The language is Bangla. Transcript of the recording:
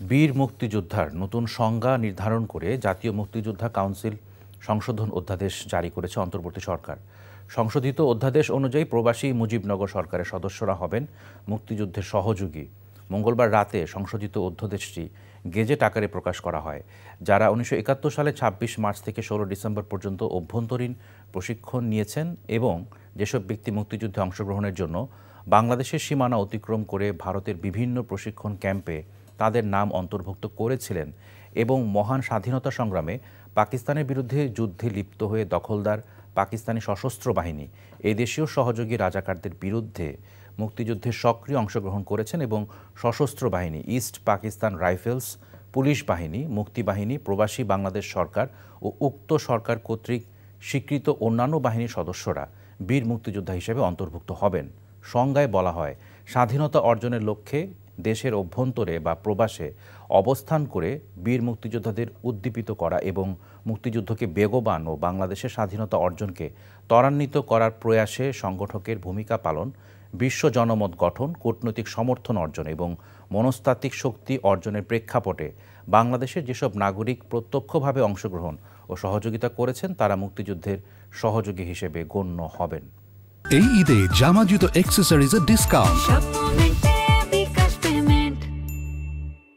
বীর মুক্তিযোদ্ধার নতুন সংজ্ঞা নির্ধারণ করে জাতীয় মুক্তিযোদ্ধা কাউন্সিল সংশোধন অধ্যাদেশ জারি করেছে অন্তর্বর্তী সরকার। সংশোধিত অধ্যাদেশ অনুযায়ী প্রবাসী মুজিবনগর সরকারের সদস্যরা হবেন মুক্তিযুদ্ধের সহযোগী। মঙ্গলবার রাতে সংশোধিত অধ্যাদেশটি গেজেট আকারে প্রকাশ করা হয়। যারা 1971 সালে 26 মার্চ থেকে 16 ডিসেম্বর পর্যন্ত অভ্যন্তরীণ প্রশিক্ষণ নিয়েছেন এবং যেসব ব্যক্তি মুক্তিযুদ্ধে অংশগ্রহণের জন্য বাংলাদেশের সীমানা অতিক্রম করে ভারতের বিভিন্ন প্রশিক্ষণ ক্যাম্পে তাদের নাম অন্তর্ভুক্ত করেছিলেন এবং মহান স্বাধীনতা সংগ্রামে পাকিস্তানের বিরুদ্ধে যুদ্ধে লিপ্ত হয়ে দখলদার পাকিস্তানি সশস্ত্র বাহিনী এই দেশীয় সহযোগী রাজাকারদের বিরুদ্ধে মুক্তিযুদ্ধে সক্রিয় অংশগ্রহণ করেছেন এবং সশস্ত্র বাহিনী, ইস্ট পাকিস্তান রাইফেলস, পুলিশ বাহিনী, মুক্তিবাহিনী, প্রবাসী বাংলাদেশ সরকার ও উক্ত সরকার কর্তৃক স্বীকৃত অন্যান্য বাহিনীর সদস্যরা বীর মুক্তিযোদ্ধা হিসেবে অন্তর্ভুক্ত হবেন। সংজ্ঞায় বলা হয়, স্বাধীনতা অর্জনের লক্ষ্যে দেশের অভ্যন্তরে বা প্রবাসে অবস্থান করে বীর মুক্তিযোদ্ধাদের উদ্দীপিত করা এবং মুক্তিযুদ্ধকে বেগবান ও বাংলাদেশের স্বাধীনতা অর্জনকে ত্বরান্বিত করার প্রয়াসে সংগঠকের ভূমিকা পালন, বিশ্ব জনমত গঠন, কূটনৈতিক সমর্থন অর্জন এবং মনস্তাত্ত্বিক শক্তি অর্জনের প্রেক্ষাপটে বাংলাদেশের যেসব নাগরিক প্রত্যক্ষভাবে অংশগ্রহণ ও সহযোগিতা করেছেন তারা মুক্তিযুদ্ধের সহযোগী হিসেবে গণ্য হবেন। এই ঈদে জামা জুতো অ্যাক্সেসরিজের ডিসকাউন্ট।